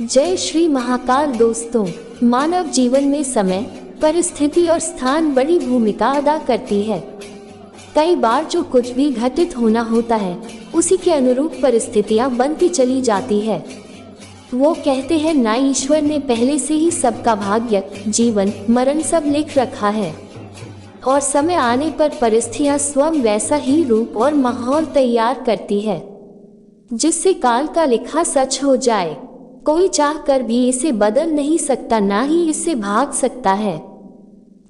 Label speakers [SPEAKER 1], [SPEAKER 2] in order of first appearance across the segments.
[SPEAKER 1] जय श्री महाकाल। दोस्तों, मानव जीवन में समय, परिस्थिति और स्थान बड़ी भूमिका अदा करती है। कई बार जो कुछ भी घटित होना होता है उसी के अनुरूप परिस्थितियां बनती चली जाती है। वो कहते हैं ना, ईश्वर ने पहले से ही सबका भाग्य, जीवन, मरण सब लिख रखा है और समय आने पर परिस्थितियां स्वयं वैसा ही रूप और माहौल तैयार करती है जिससे काल का लिखा सच हो जाए। कोई चाह कर भी इसे बदल नहीं सकता, ना ही इससे भाग सकता है।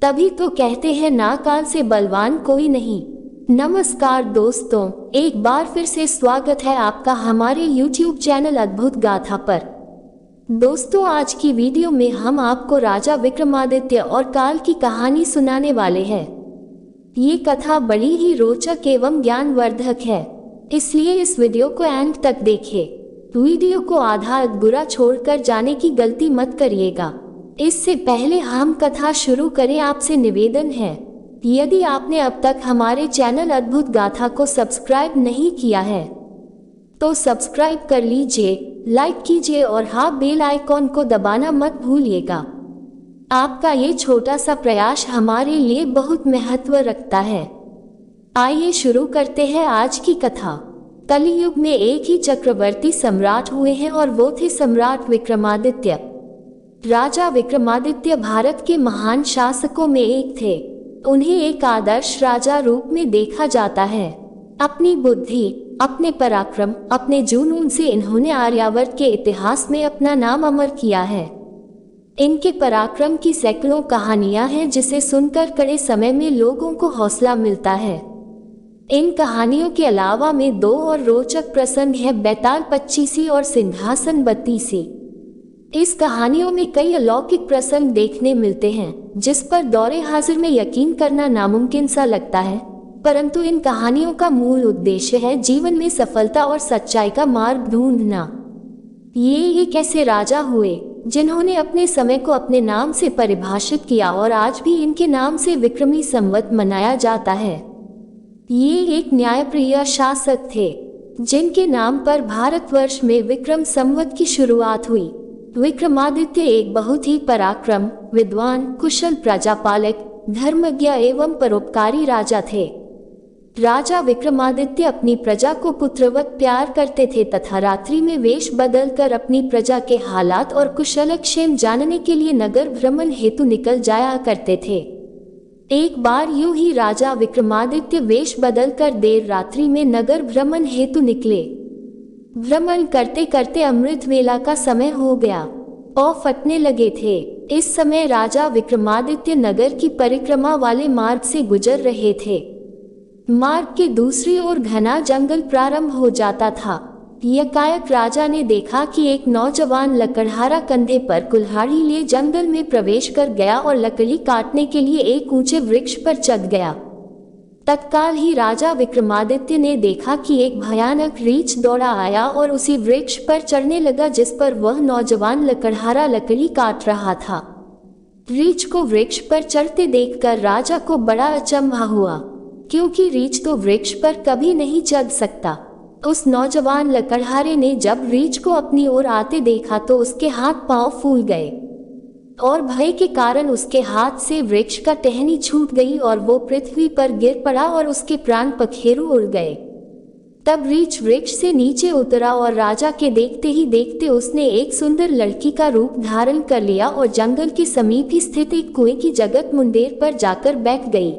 [SPEAKER 1] तभी तो कहते हैं ना, काल से बलवान कोई नहीं। नमस्कार दोस्तों, एक बार फिर से स्वागत है आपका हमारे YouTube चैनल अद्भुत गाथा पर। दोस्तों, आज की वीडियो में हम आपको राजा विक्रमादित्य और काल की कहानी सुनाने वाले हैं। ये कथा बड़ी ही रोचक एवं ज्ञानवर्धक है, इसलिए इस वीडियो को एंड तक देखें। वीडियो को आधा अधूरा छोड़कर जाने की गलती मत करिएगा। इससे पहले हम कथा शुरू करें, आपसे निवेदन है, यदि आपने अब तक हमारे चैनल अद्भुत गाथा को सब्सक्राइब नहीं किया है तो सब्सक्राइब कर लीजिए, लाइक कीजिए और हाँ, बेल आइकॉन को दबाना मत भूलिएगा। आपका ये छोटा सा प्रयास हमारे लिए बहुत महत्व रखता है। आइए शुरू करते हैं आज की कथा। कलियुग में एक ही चक्रवर्ती सम्राट हुए हैं और वो थे सम्राट विक्रमादित्य। राजा विक्रमादित्य भारत के महान शासकों में एक थे। उन्हें एक आदर्श राजा रूप में देखा जाता है। अपनी बुद्धि, अपने पराक्रम, अपने जुनून से इन्होंने आर्यावर्त के इतिहास में अपना नाम अमर किया है। इनके पराक्रम की सैकड़ों कहानियां हैं जिसे सुनकर कड़े समय में लोगों को हौसला मिलता है। इन कहानियों के अलावा में दो और रोचक प्रसंग है, बैताल 25 और सिंहासन 32। इस कहानियों में कई अलौकिक प्रसंग देखने मिलते हैं जिस पर दौरे हाजिर में यकीन करना नामुमकिन सा लगता है, परंतु इन कहानियों का मूल उद्देश्य है जीवन में सफलता और सच्चाई का मार्ग ढूंढना। ये एक ऐसे राजा हुए जिन्होंने अपने समय को अपने नाम से परिभाषित किया और आज भी इनके नाम से विक्रमी संवत मनाया जाता है। ये एक न्यायप्रिय शासक थे जिनके नाम पर भारतवर्ष में विक्रम संवत की शुरुआत हुई। विक्रमादित्य एक बहुत ही पराक्रम, विद्वान, कुशल प्रजापालक, धर्मज्ञ एवं परोपकारी राजा थे। राजा विक्रमादित्य अपनी प्रजा को पुत्रवत प्यार करते थे तथा रात्रि में वेश बदलकर अपनी प्रजा के हालात और कुशलक्षेम जानने के लिए नगर भ्रमण हेतु निकल जाया करते थे। एक बार यूं ही राजा विक्रमादित्य वेश बदलकर देर रात्रि में नगर भ्रमण हेतु निकले। भ्रमण करते करते अमृत वेला का समय हो गया और फटने लगे थे। इस समय राजा विक्रमादित्य नगर की परिक्रमा वाले मार्ग से गुजर रहे थे। मार्ग के दूसरी ओर घना जंगल प्रारंभ हो जाता था। यकायक राजा ने देखा कि एक नौजवान लकड़हारा कंधे पर कुल्हाड़ी लिए जंगल में प्रवेश कर गया और लकड़ी काटने के लिए एक ऊंचे वृक्ष पर चढ़ गया। तत्काल ही राजा विक्रमादित्य ने देखा कि एक भयानक रीछ दौड़ा आया और उसी वृक्ष पर चढ़ने लगा जिस पर वह नौजवान लकड़हारा लकड़ी काट रहा था। रीछ को वृक्ष पर चढ़ते देखकर राजा को बड़ा अचंभा हुआ, क्योंकि रीछ तो वृक्ष पर कभी नहीं चढ़ सकता। उस नौजवान लकड़हारे ने जब रीछ को अपनी ओर आते देखा तो उसके हाथ पांव फूल गए और भय के कारण उसके हाथ से वृक्ष का टहनी छूट गई और वो पृथ्वी पर गिर पड़ा और उसके प्राण पखेरु उड़ गए। तब रीछ वृक्ष से नीचे उतरा और राजा के देखते ही देखते उसने एक सुंदर लड़की का रूप धारण कर लिया और जंगल के समीप ही स्थित एक कुएं की जगत मुंडेर पर जाकर बैठ गई।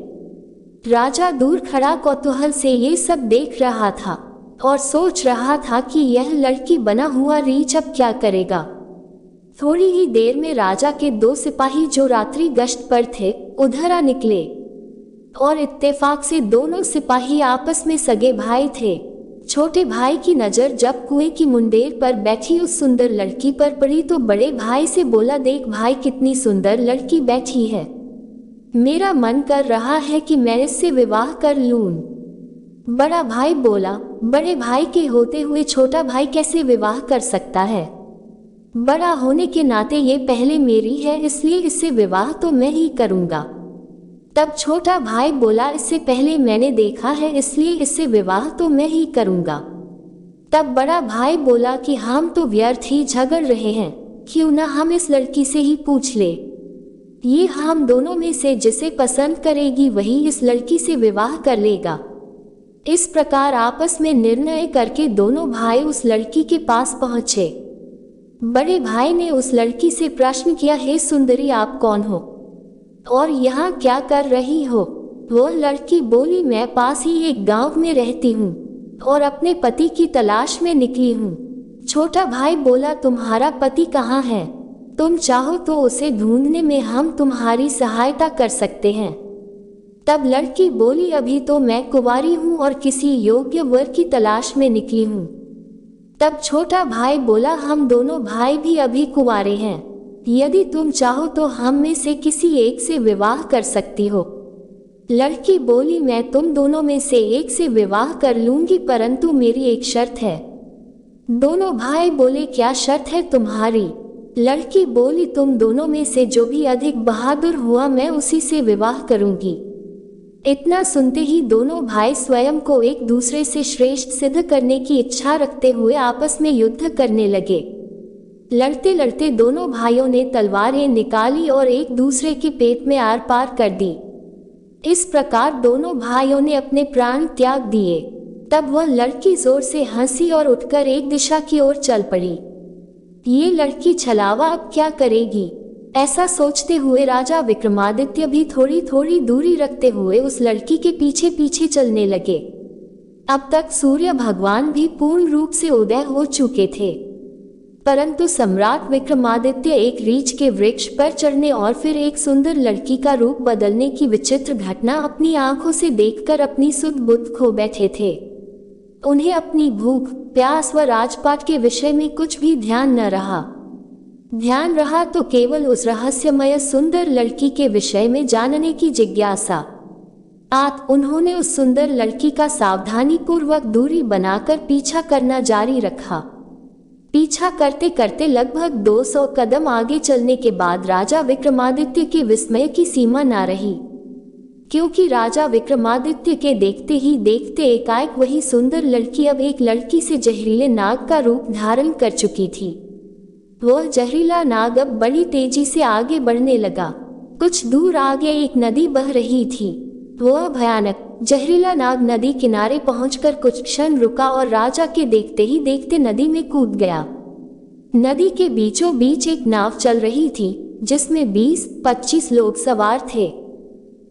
[SPEAKER 1] राजा दूर खड़ा कौतूहल से ये सब देख रहा था और सोच रहा था कि यह लड़की बना हुआ रीछ अब क्या करेगा। थोड़ी ही देर में राजा के दो सिपाही जो रात्रि गश्त पर थे उधर आ निकले और इत्तेफाक से दोनों सिपाही आपस में सगे भाई थे। छोटे भाई की नजर जब कुएं की मुंडेर पर बैठी उस सुंदर लड़की पर पड़ी तो बड़े भाई से बोला, देख भाई, कितनी सुंदर लड़की बैठी है, मेरा मन कर रहा है कि मैं इससे विवाह कर लूं। बड़ा भाई बोला, बड़े भाई के होते हुए छोटा भाई कैसे विवाह कर सकता है? बड़ा होने के नाते ये पहले मेरी है, इसलिए इससे विवाह तो मैं ही करूंगा। तब छोटा भाई बोला, इससे पहले मैंने देखा है, इसलिए इससे विवाह तो मैं ही करूंगा। तब बड़ा भाई बोला कि हम तो व्यर्थ ही झगड़ रहे हैं, क्यों ना हम इस लड़की से ही पूछ ले। ये हम दोनों में से जिसे पसंद करेगी वही इस लड़की से विवाह कर लेगा। इस प्रकार आपस में निर्णय करके दोनों भाई उस लड़की के पास पहुंचे। बड़े भाई ने उस लड़की से प्रश्न किया, हे सुंदरी, आप कौन हो और यहाँ क्या कर रही हो? वह लड़की बोली, मैं पास ही एक गांव में रहती हूँ और अपने पति की तलाश में निकली हूँ। छोटा भाई बोला, तुम्हारा पति कहाँ है? तुम चाहो तो उसे ढूंढने में हम तुम्हारी सहायता कर सकते हैं। तब लड़की बोली, अभी तो मैं कुंवारी हूँ और किसी योग्य वर की तलाश में निकली हूँ। तब छोटा भाई बोला, हम दोनों भाई भी अभी कुंवारे हैं, यदि तुम चाहो तो हम में से किसी एक से विवाह कर सकती हो। लड़की बोली, मैं तुम दोनों में से एक से विवाह कर लूंगी, परंतु मेरी एक शर्त है। दोनों भाई बोले, क्या शर्त है तुम्हारी? लड़की बोली, तुम दोनों में से जो भी अधिक बहादुर हुआ मैं उसी से विवाह करूंगी। इतना सुनते ही दोनों भाई स्वयं को एक दूसरे से श्रेष्ठ सिद्ध करने की इच्छा रखते हुए आपस में युद्ध करने लगे। लड़ते लड़ते दोनों भाइयों ने तलवारें निकाली और एक दूसरे के पेट में आर पार कर दी। इस प्रकार दोनों भाइयों ने अपने प्राण त्याग दिए। तब वह लड़की जोर से हंसी और उठकर एक दिशा की ओर चल पड़ी। ये लड़की छलावा अब क्या करेगी? ऐसा सोचते हुए राजा विक्रमादित्य भी थोड़ी थोड़ी दूरी रखते हुए उस लड़की के पीछे पीछे चलने लगे। अब तक सूर्य भगवान भी पूर्ण रूप से उदय हो चुके थे, परंतु सम्राट विक्रमादित्य एक रीछ के वृक्ष पर चढ़ने और फिर एक सुंदर लड़की का रूप बदलने की विचित्र घटना अपनी आंखों से देखकर अपनी सुध बुद्ध खो बैठे थे। उन्हें अपनी भूख, प्यास व राजपाट के विषय में कुछ भी ध्यान न रहा। ध्यान रहा तो केवल उस रहस्यमय सुंदर लड़की के विषय में जानने की जिज्ञासा। उन्होंने उस सुंदर लड़की का सावधानी पूर्वक दूरी बनाकर पीछा करना जारी रखा। पीछा करते करते लगभग 200 कदम आगे चलने के बाद राजा विक्रमादित्य के विस्मय की सीमा न रही, क्योंकि राजा विक्रमादित्य के देखते ही देखते एकाएक वही सुंदर लड़की अब एक लड़की से जहरीले नाग का रूप धारण कर चुकी थी। वह जहरीला नाग अब बड़ी तेजी से आगे बढ़ने लगा। कुछ दूर आगे एक नदी बह रही थी। वह भयानक जहरीला नाग नदी किनारे पहुंचकर कुछ क्षण रुका और राजा के देखते ही देखते नदी में कूद गया। नदी के बीचों बीच एक नाव चल रही थी जिसमें 20-25 लोग सवार थे।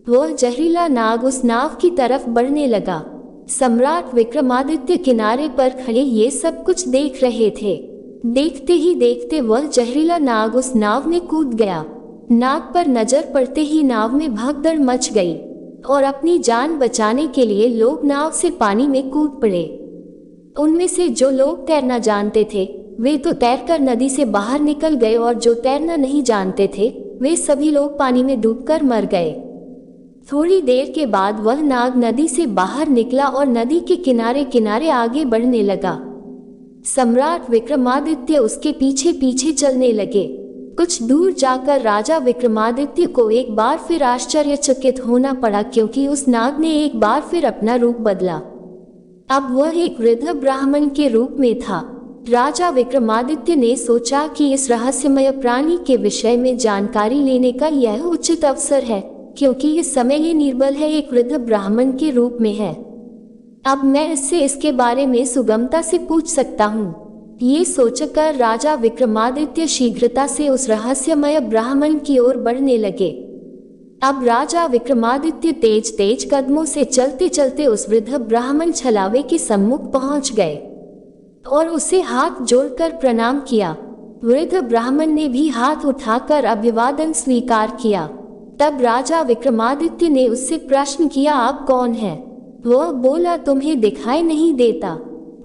[SPEAKER 1] वह जहरीला नाग उस नाव की तरफ बढ़ने लगा। सम्राट विक्रमादित्य किनारे पर खड़े ये सब कुछ देख रहे थे। देखते ही देखते वह जहरीला नाग उस नाव में कूद गया। नाग पर नजर पड़ते ही नाव में भगदड़ मच गई और अपनी जान बचाने के लिए लोग नाव से पानी में कूद पड़े। उनमें से जो लोग तैरना जानते थे वे तो तैरकर नदी से बाहर निकल गए और जो तैरना नहीं जानते थे वे सभी लोग पानी में डूबकर मर गए। थोड़ी देर के बाद वह नाग नदी से बाहर निकला और नदी के किनारे किनारे आगे बढ़ने लगा। सम्राट विक्रमादित्य उसके पीछे पीछे चलने लगे। कुछ दूर जाकर राजा विक्रमादित्य को एक बार फिर आश्चर्यचकित होना पड़ा, क्योंकि उस नाग ने एक बार फिर अपना रूप बदला। अब वह एक वृद्ध ब्राह्मण के रूप में था। राजा विक्रमादित्य ने सोचा कि इस रहस्यमय प्राणी के विषय में जानकारी लेने का यह उचित अवसर है, क्योंकि इस समय ये निर्बल है, एक वृद्ध ब्राह्मण के रूप में है। अब मैं इससे इसके बारे में सुगमता से पूछ सकता हूँ। ये सोचकर राजा विक्रमादित्य शीघ्रता से उस रहस्यमय ब्राह्मण की ओर बढ़ने लगे। अब राजा विक्रमादित्य तेज तेज कदमों से चलते चलते उस वृद्ध ब्राह्मण छलावे के सम्मुख पहुंच गए और उसे हाथ जोड़कर प्रणाम किया। वृद्ध ब्राह्मण ने भी हाथ उठाकर अभिवादन स्वीकार किया। तब राजा विक्रमादित्य ने उससे प्रश्न किया, आप कौन हैं? वह बोला, तुम्हें दिखाई नहीं देता?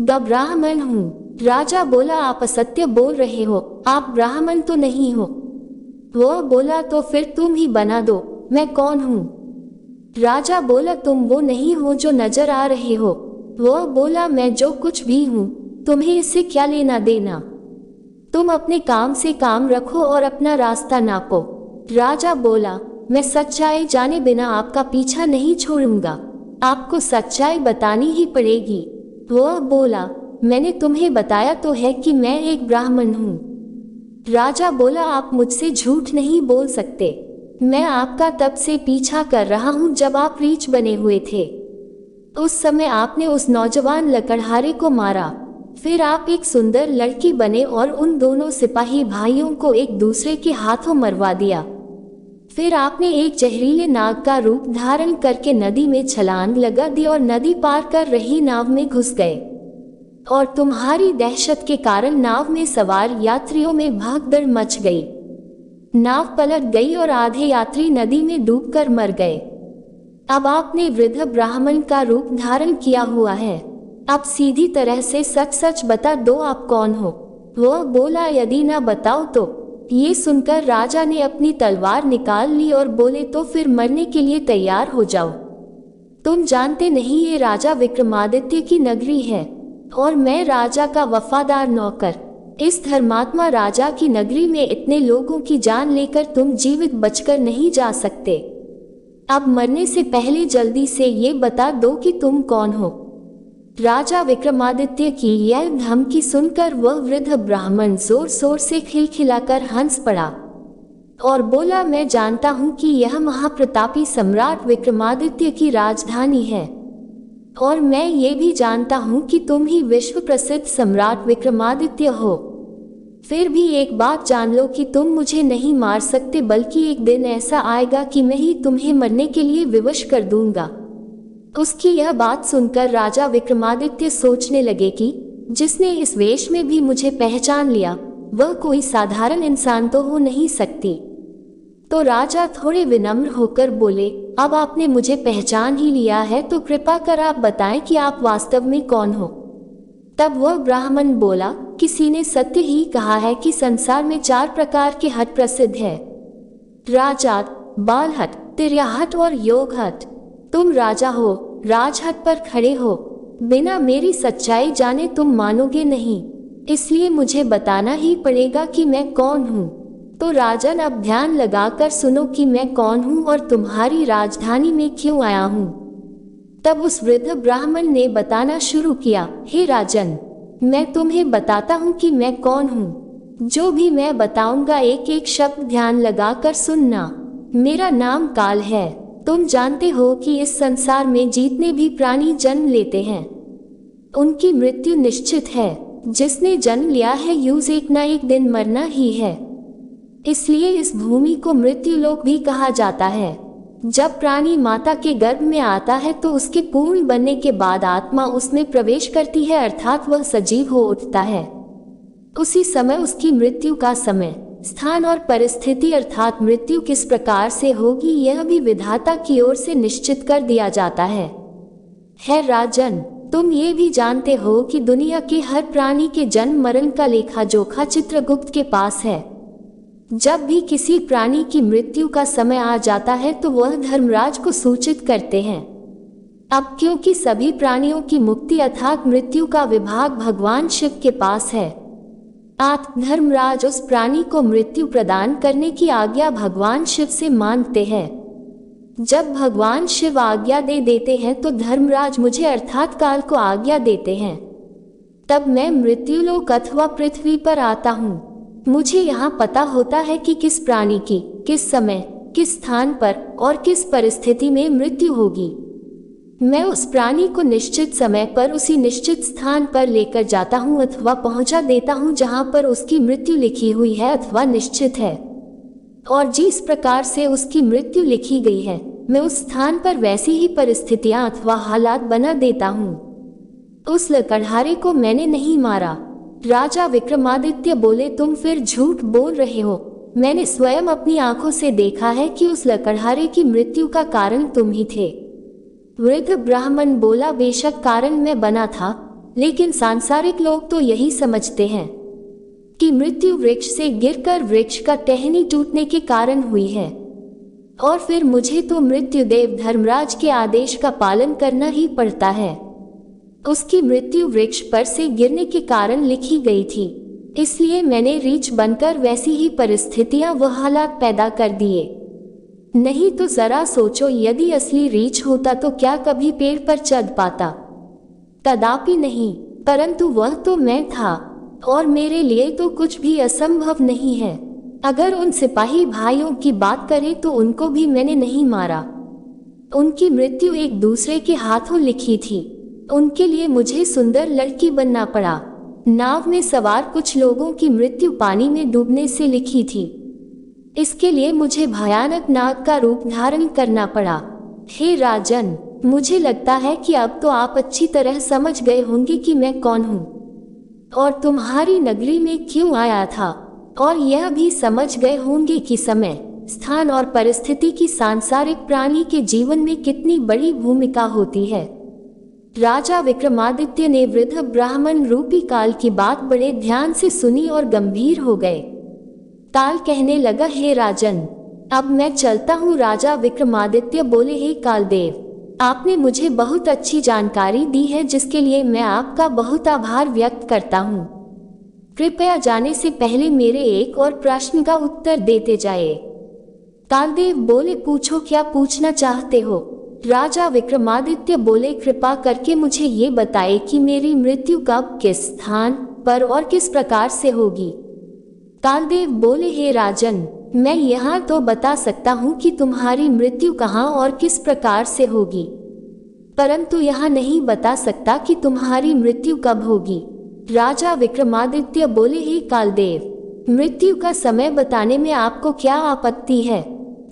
[SPEAKER 1] ब्राह्मण हूँ। राजा बोला, आप असत्य बोल रहे हो, आप ब्राह्मण तो नहीं हो। वह बोला, तो फिर तुम ही बना दो, मैं कौन हूँ? राजा बोला, तुम वो नहीं हो जो नजर आ रहे हो। वह बोला, मैं जो कुछ भी हूँ, तुम्हें इससे क्या लेना देना? तुम अपने काम से काम रखो और अपना रास्ता नापो। राजा बोला, मैं सच्चाई जाने बिना आपका पीछा नहीं छोड़ूंगा, आपको सच्चाई बतानी ही पड़ेगी। वह बोला, मैंने तुम्हें बताया तो है कि मैं एक ब्राह्मण हूँ। राजा बोला, आप मुझसे झूठ नहीं बोल सकते। मैं आपका तब से पीछा कर रहा हूँ जब आप रीछ बने हुए थे। उस समय आपने उस नौजवान लकड़हारे को मारा। फिर आप एक सुंदर लड़की बने और उन दोनों सिपाही भाइयों को एक दूसरे के हाथों मरवा दिया। फिर आपने एक जहरीले नाग का रूप धारण करके नदी में छलांग लगा दी और नदी पार कर रही नाव में घुस गए। और तुम्हारी दहशत के कारण नाव में सवार यात्रियों में भागदौड़ मच गई। नाव पलट गई और आधे यात्री नदी में डूबकर मर गए। अब आपने वृद्ध ब्राह्मण का रूप धारण किया हुआ है। अब सीधी तरह से सच सच बता दो, आप कौन हो? वह बोला, यदि ना बताओ तो। ये सुनकर राजा ने अपनी तलवार निकाल ली और बोले, तो फिर मरने के लिए तैयार हो जाओ। तुम जानते नहीं ये राजा विक्रमादित्य की नगरी है और मैं राजा का वफादार नौकर। इस धर्मात्मा राजा की नगरी में इतने लोगों की जान लेकर तुम जीवित बचकर नहीं जा सकते। अब मरने से पहले जल्दी से ये बता दो कि तुम कौन हो। राजा विक्रमादित्य की यह धमकी सुनकर वह वृद्ध ब्राह्मण जोर जोर से खिलखिलाकर हंस पड़ा और बोला, मैं जानता हूँ कि यह महाप्रतापी सम्राट विक्रमादित्य की राजधानी है और मैं ये भी जानता हूँ कि तुम ही विश्व प्रसिद्ध सम्राट विक्रमादित्य हो। फिर भी एक बात जान लो कि तुम मुझे नहीं मार सकते, बल्कि एक दिन ऐसा आएगा कि मैं ही तुम्हें मरने के लिए विवश कर दूंगा। उसकी यह बात सुनकर राजा विक्रमादित्य सोचने लगे कि जिसने इस वेश में भी मुझे पहचान लिया वह कोई साधारण इंसान तो हो नहीं सकती। तो राजा थोड़े विनम्र होकर बोले, अब आपने मुझे पहचान ही लिया है तो कृपा कर आप बताएं कि आप वास्तव में कौन हो। तब वह ब्राह्मण बोला, किसी ने सत्य ही कहा है कि संसार में 4 प्रकार के हट प्रसिद्ध है, राजहट, बालहट, तिर्याहट और योगहट। तुम राजा हो, राजहट पर खड़े हो। बिना मेरी सच्चाई जाने तुम मानोगे नहीं, इसलिए मुझे बताना ही पड़ेगा कि मैं कौन हूँ। तो राजन, अब ध्यान लगाकर सुनो कि मैं कौन हूँ और तुम्हारी राजधानी में क्यों आया हूँ। तब उस वृद्ध ब्राह्मण ने बताना शुरू किया, हे राजन, मैं तुम्हें बताता हूँ कि मैं कौन हूँ। जो भी मैं बताऊंगा एक एक शब्द ध्यान लगाकर सुनना। मेरा नाम काल है। तुम जानते हो कि इस संसार में जितने भी प्राणी जन्म लेते हैं उनकी मृत्यु निश्चित है। जिसने जन्म लिया है यूं एक ना एक दिन मरना ही है, इसलिए इस भूमि को मृत्यु लोक भी कहा जाता है। जब प्राणी माता के गर्भ में आता है तो उसके पूर्ण बनने के बाद आत्मा उसमें प्रवेश करती है, अर्थात वह सजीव हो उठता है। उसी समय उसकी मृत्यु का समय, स्थान और परिस्थिति अर्थात मृत्यु किस प्रकार से होगी यह भी विधाता की ओर से निश्चित कर दिया जाता है। राजन, तुम ये भी जानते हो कि दुनिया के हर प्राणी के जन्म मरण का लेखा जोखा चित्रगुप्त के पास है। जब भी किसी प्राणी की मृत्यु का समय आ जाता है तो वह धर्मराज को सूचित करते हैं। अब क्योंकि सभी प्राणियों की मुक्ति अर्थात मृत्यु का विभाग भगवान शिव के पास है, धर्मराज उस प्राणी को मृत्यु प्रदान करने की आज्ञा भगवान शिव से मांगते हैं। जब भगवान शिव आज्ञा दे देते हैं तो धर्मराज मुझे अर्थात काल को आज्ञा देते हैं। तब मैं मृत्युलोक अथवा पृथ्वी पर आता हूँ। मुझे यहाँ पता होता है कि किस प्राणी की किस समय, किस स्थान पर और किस परिस्थिति में मृत्यु होगी। मैं उस प्राणी को निश्चित समय पर उसी निश्चित स्थान पर लेकर जाता हूँ अथवा पहुँचा देता हूँ जहाँ पर उसकी मृत्यु लिखी हुई है अथवा निश्चित है, और जिस प्रकार से उसकी मृत्यु लिखी गई है मैं उस स्थान पर वैसी ही परिस्थितियाँ अथवा हालात बना देता हूँ। उस लकड़हारे को मैंने नहीं मारा। राजा विक्रमादित्य बोले, तुम फिर झूठ बोल रहे हो। मैंने स्वयं अपनी आंखों से देखा है कि उस लकड़हारे की मृत्यु का कारण तुम ही थे। वृद्ध ब्राह्मण बोला, बेशक कारण मैं बना था, लेकिन सांसारिक लोग तो यही समझते हैं कि मृत्यु वृक्ष से गिरकर वृक्ष का टहनी टूटने के कारण हुई है, और फिर मुझे तो मृत्युदेव धर्मराज के आदेश का पालन करना ही पड़ता है। उसकी मृत्यु वृक्ष पर से गिरने के कारण लिखी गई थी, इसलिए मैंने रीछ बनकर वैसी ही परिस्थितियां व हालात पैदा कर दिए। नहीं तो जरा सोचो, यदि असली रीछ होता तो क्या कभी पेड़ पर चढ़ पाता? कदापि नहीं, परंतु वह तो मैं था और मेरे लिए तो कुछ भी असंभव नहीं है। अगर उन सिपाही भाइयों की बात करें तो उनको भी मैंने नहीं मारा। उनकी मृत्यु एक दूसरे के हाथों लिखी थी। उनके लिए मुझे सुंदर लड़की बनना पड़ा। नाव में सवार कुछ लोगों की मृत्यु पानी में डूबने से लिखी थी। इसके लिए मुझे भयानक नाग का रूप धारण करना पड़ा। हे राजन, मुझे लगता है कि अब तो आप अच्छी तरह समझ गए होंगे कि मैं कौन हूँ और तुम्हारी नगरी में क्यों आया था, और यह भी समझ गए होंगे कि समय, स्थान और परिस्थिति की सांसारिक प्राणी के जीवन में कितनी बड़ी भूमिका होती है। राजा विक्रमादित्य ने वृद्ध ब्राह्मण रूपी काल की बात बड़े ध्यान से सुनी और गंभीर हो गए। काल कहने लगा, हे राजन, अब मैं चलता हूँ। राजा विक्रमादित्य बोले, हे कालदेव, आपने मुझे बहुत अच्छी जानकारी दी है जिसके लिए मैं आपका बहुत आभार व्यक्त करता हूँ। कृपया जाने से पहले मेरे एक और प्रश्न का उत्तर देते जाए। कालदेव बोले, पूछो, क्या पूछना चाहते हो? राजा विक्रमादित्य बोले, कृपा करके मुझे ये बताए कि मेरी मृत्यु कब, किस स्थान पर और किस प्रकार से होगी। कालदेव बोले, हे राजन, मैं यहाँ तो बता सकता हूँ कि तुम्हारी मृत्यु कहाँ और किस प्रकार से होगी, परंतु यहाँ नहीं बता सकता कि तुम्हारी मृत्यु कब होगी। राजा विक्रमादित्य बोले, हे कालदेव, मृत्यु का समय बताने में आपको क्या आपत्ति है?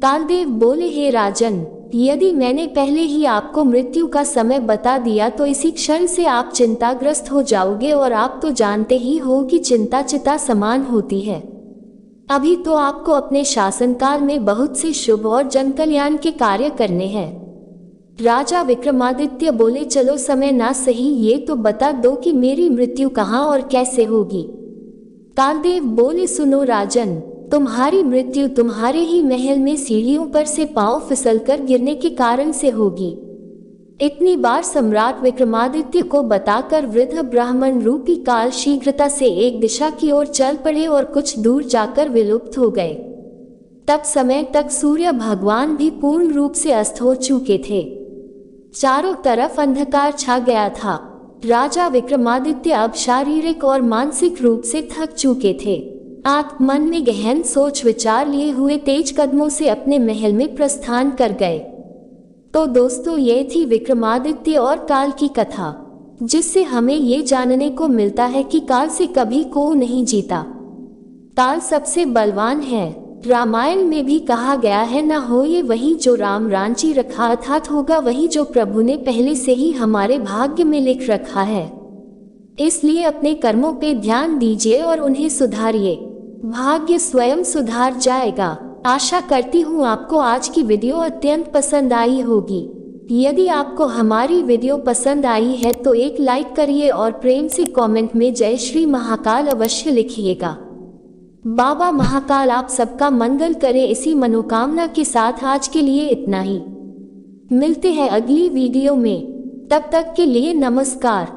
[SPEAKER 1] कालदेव बोले, हे राजन, यदि मैंने पहले ही आपको मृत्यु का समय बता दिया तो इसी क्षण से आप चिंताग्रस्त हो जाओगे, और आप तो जानते ही हो कि चिंता चिता समान होती है। अभी तो आपको अपने शासनकाल में बहुत से शुभ और जनकल्याण के कार्य करने हैं। राजा विक्रमादित्य बोले, चलो समय ना सही, ये तो बता दो कि मेरी मृत्यु कहाँ और कैसे होगी। कालदेव बोले, सुनो राजन, तुम्हारी मृत्यु तुम्हारे ही महल में सीढ़ियों पर से पांव फिसलकर गिरने के कारण से होगी। इतनी बार सम्राट विक्रमादित्य को बताकर वृद्ध ब्राह्मण रूपी काल शीघ्रता से एक दिशा की ओर चल पड़े और कुछ दूर जाकर विलुप्त हो गए। तब समय तक सूर्य भगवान भी पूर्ण रूप से अस्त हो चुके थे। चारों तरफ अंधकार छा गया था। राजा विक्रमादित्य अब शारीरिक और मानसिक रूप से थक चुके थे। आप मन में गहन सोच विचार लिए हुए तेज कदमों से अपने महल में प्रस्थान कर गए। तो दोस्तों, ये थी विक्रमादित्य और काल की कथा, जिससे हमें ये जानने को मिलता है कि काल से कभी को नहीं जीता। काल सबसे बलवान है। रामायण में भी कहा गया है, न हो ये वही जो राम रांची रखा, अर्थात होगा वही जो प्रभु ने पहले से ही हमारे भाग्य में लिख रखा है। इसलिए अपने कर्मों पे ध्यान दीजिए और उन्हें सुधारिए, भाग्य स्वयं सुधार जाएगा। आशा करती हूँ आपको आज की वीडियो अत्यंत पसंद आई होगी। यदि आपको हमारी वीडियो पसंद आई है तो एक लाइक करिए और प्रेम से कमेंट में जय श्री महाकाल अवश्य लिखिएगा। बाबा महाकाल आप सबका मंगल करे, इसी मनोकामना के साथ आज के लिए इतना ही। मिलते हैं अगली वीडियो में, तब तक के लिए नमस्कार।